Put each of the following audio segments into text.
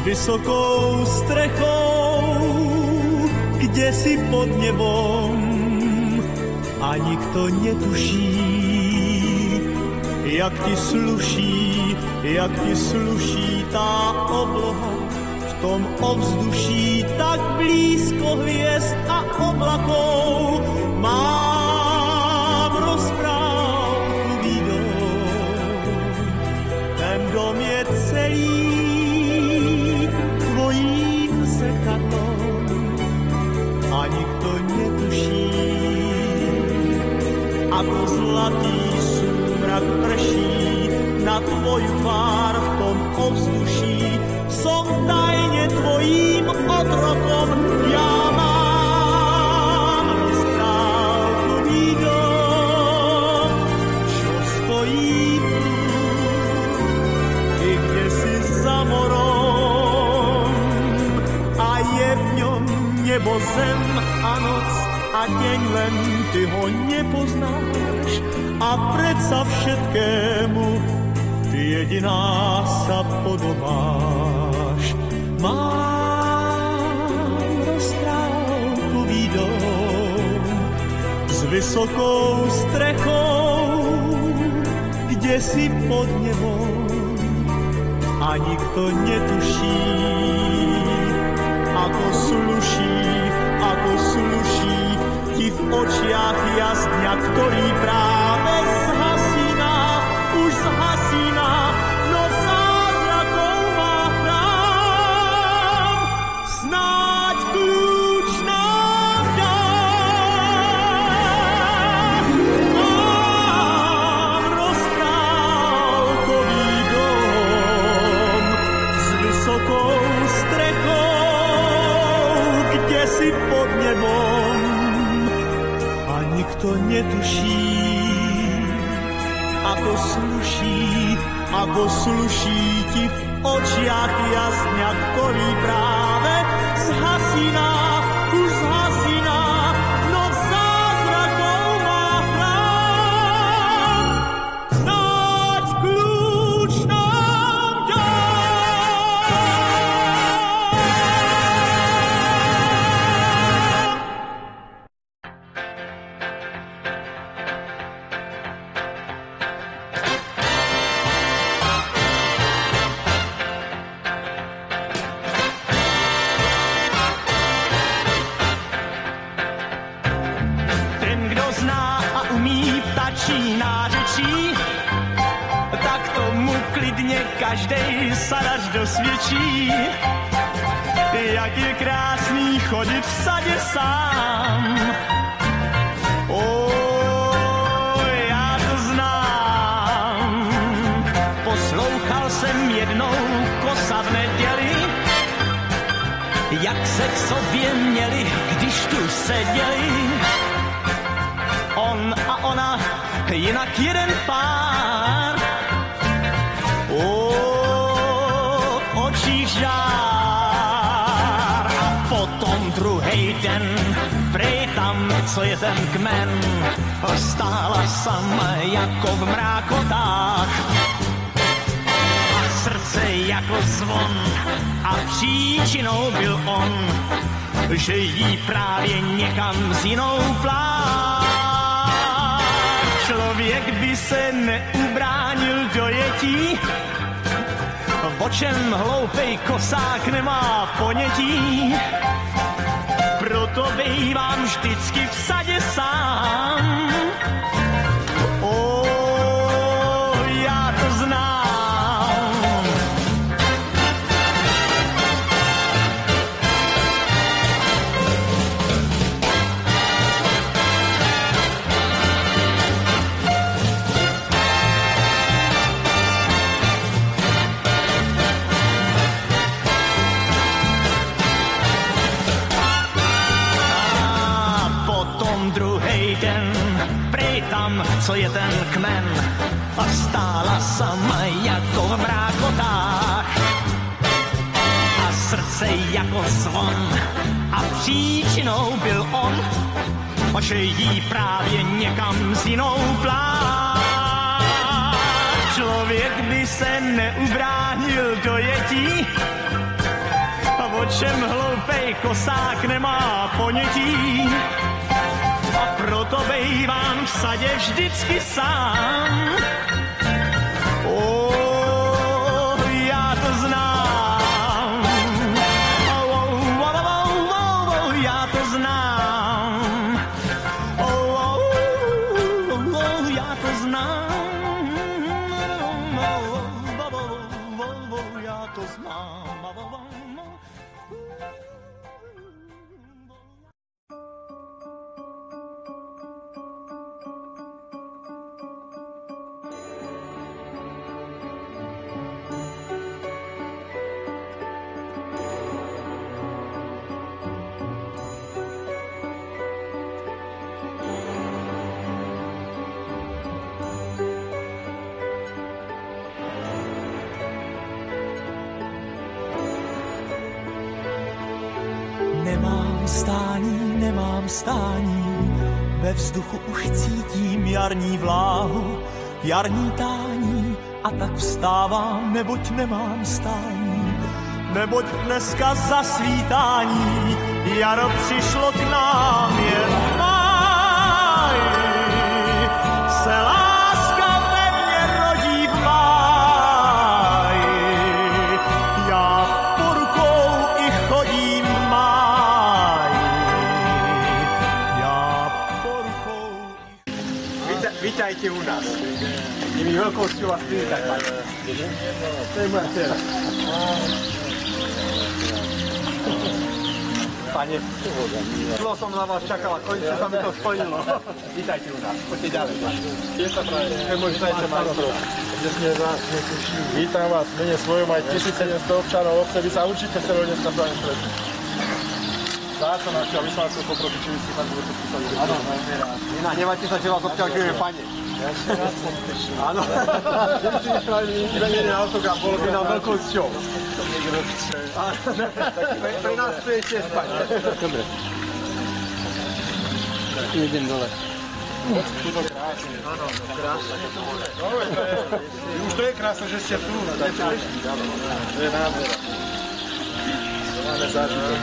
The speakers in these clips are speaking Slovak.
Vysokou strechou, kde si pod nebom a nikto netuší, jak ti sluší tá obloha v tom ovzduší, tak blízko hviezd a oblakov. Mám rozprávkový dom, ten dom je celý tvojím zrkadlom a nikto netuší, ako zlatý súmrak prší na tvoju tvár v tom ovzduší. Som tajne tvojím otrokom, ja mám rozprávkový dom, čo stojí tu, i kde si za morom, a je v ňom nebo, zem a noc a deň, len ty ho nepoznáš a predsa všetkému ty jediná sa podobáš. Mám rozprávkový dom s vysokou strechou, kde si pod nebom a nikto netuší, ako sluší ti v očiach jas dňa, ktorý práve zhasína, už zhasína, no zázrakov má chrám, snáď kľúč nám dá. Mám rozprávkový dom s vysokou strechou, kde si pod nebom a nikto netuší, ako sluší ti v očiach jasňa, ktorý práve zhasína, už zhasína, no zázrakov má chrám, snáď kľúč nám dá. Každej sa raz dosvědčí, jak je krásný chodit v sadě sám. Já to znám. Poslouchal jsem jednou kosa v neděli, jak se k sobě měli, když tu seděli. On a ona, jinak jeden pár. Očích žár. A potom druhej den, prej tam, co je ten kmen, stála sama jako v mrákotách. A srdce jako zvon, a příčinou byl on, že jí právě někam s jinou plák. Člověk by se neubránil dojetí, o čem hloupej kosák nemá ponětí. Proto bývám vždycky v sadě sám. Já to znám. Co je ten kmen, a stála sama se jako zvon. A příčinou byl on, že jí právě někam s jinou plán. Člověk by se neubránil dojetí, o čem hloupej kosák nemá ponětí. A proto bejvám v sadě vždycky sám. Já to znám. Já to znám. Já to znám. Já to znám. Nemám stání, ve vzduchu už cítím jarní vláhu, jarní tání a tak vstávám, neboť nemám stání, neboť dneska zasvítání, jaro přišlo k nám, je v máji, se láska ve mně rodí v máji, já po rukou i chodím v máji. Vítajte u nás. Je mi veľkou cťou vás privítať, pani. To je moja dcera. Pane, dlho som na vás čakala, konečne sa mi to splnilo. Vítajte u nás, poďte ďalej. Je sa práve, to je môj štajčer majstrov. Vítam vás v mene svojom aj 1700 občanov obce, vy sa určite chceli dneska s vami stretnúť. Dá sa našťa, vy sa vás chcel poprosiť, či vy ste tak budete písať. Áno, veľmi rád. Nehnevajte sa, že vás obťažujeme, pane. Ja ešte raz som tešil. Áno, keby si nechali vymenený autograf, bolo by nám veľkou cťou. To niekto chce. Pre nás to je čest, pane. Dobre. Idem dole. Tuto krásne. Áno, krásne. Už to je krásne, že ste tu. To je nádhera. Máme zážitok.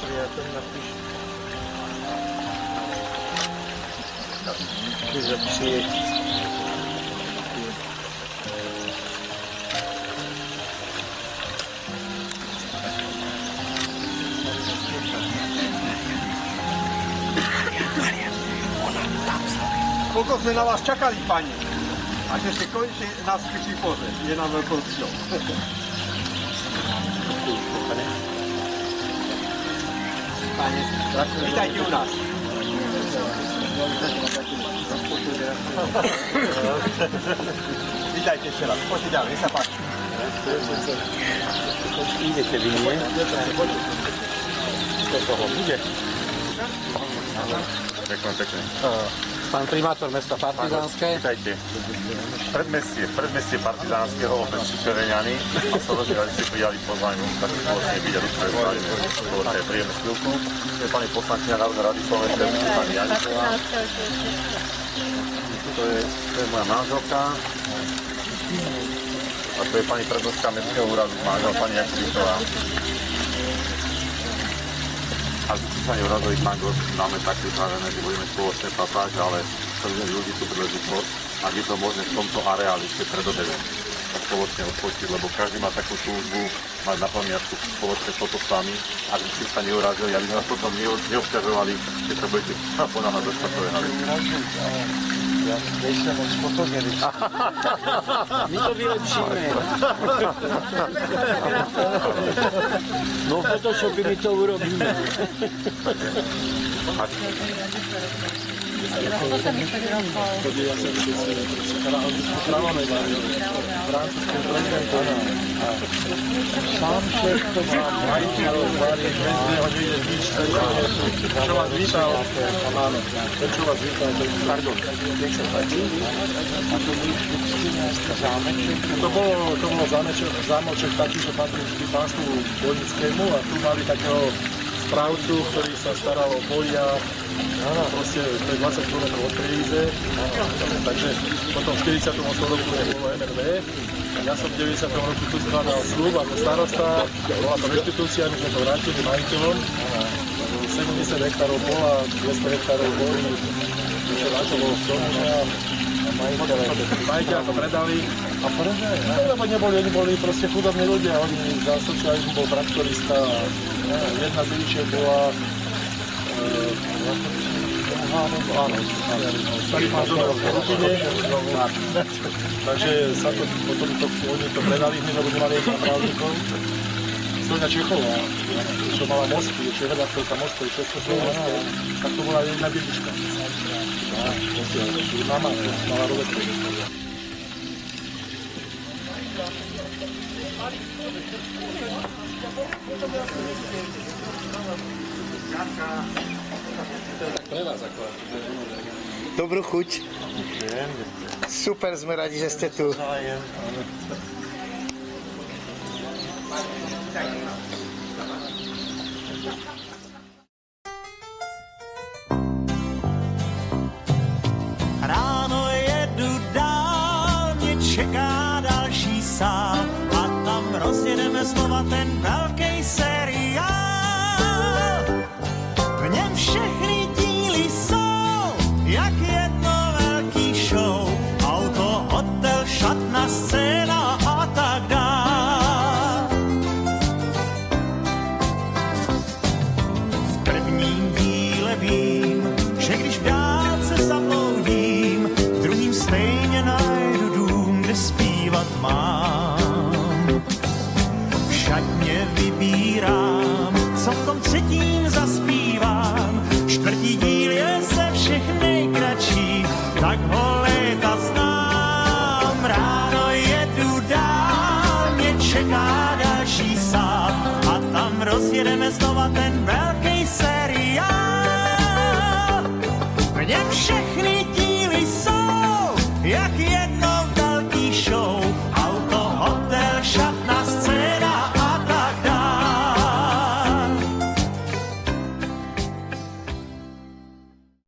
Priateľ napíš. Že přijetí. Koľko sme na vás čakali, pani? A že ste konečne nás prišli pozrieť. Je nám veľkou cťou. Pani, vítajte u nás. Vítajte ešte raz. Poďte ďalej, nech sa páči. Idete vy, nie? To toho bude. Ďakujem pekne. Pán primátor mesta Partizánske. Vítajte. Predmestie Partizánskeho, opäť Červeňany. A sa rozdielali ste prijali pozvanie, tak spoločne byť a rozprávať spoločne príjemnú chvíľku. To je pani poslankyňa Národnej rady Slovenskej, pani Janicová. To je moja manželka. A to je pani prednostka Mestského úradu, manžel pani Janicová. A získanie úradových manžel máme tak pripravené, že budeme spoločne papať, ale chceme ľudí tú príležitosť, ak je to možné v tomto areáli ešte predobede spoločne odpočiť, lebo každý má takú túžbu mať na pamiatku spoločne toto s vami. Ak by ste sa neurazili, aby nás potom neobťažovali, keď sa budete ponáhľať do športovej haly. Ja nejsem moc fotogenik. My to vylepšíme. No v Photoshope my to urobíme. To sa mi 5 rokov. Ja som správame francúzským prezidentom a sám šéf to má majiteľov Bari, bez neho nejde nič. Čo vás vítal? Áno, ten čo vás vítal, to je pardon. Nech sa páči. A to bude To bolo zámoček taký, čo patrí vždy pánstvu Bojnickému a tu mali takého správcu, ktorý sa staral o boja. Proste to je 20 km od Prievidze, takže potom v 48. roku nebolo MRV. Ja som v 90. roku tu skladal sľub ako starosta, bola to reštitúcia, my sme to vrátili majiteľom. 70 hektárov pola, 200 hektárov hory, čo na to bolo stromenia. Majiteľa to predali. A prečo? Lebo oni boli proste chudobní ľudia, oni za socializmu bol traktorista. Jedna z rodičiek bola áno, starý manžel v rodine, takže sa to potom oni to predali, lebo nemali právnikov. Stojna Čechová, čo mala mosty, čo je redaktorka mostov Československa, tak to bola jedna dedička. Mama mala rovetku. Dobrú chuť. Super, sme radi, že ste tu. Ráno jedu dál, mě čeká další sál a tam rozjedeme znova ten velký seriál. V něm všechny díly jsou, jak jedno velký show. Auto, hotel, šatna, scéna a tak dál. V prvním díle vím, že když v dálce zabloudím, v druhým stejně najdu dům, kde zpívat mám. V šatně vybírám, co v tom třetím zaspívám. Čtvrtý díl je ze všech nejkratší, tak ho léta znám. Ráno jedu dál, mě čeká další sál a tam rozjedeme znova ten velký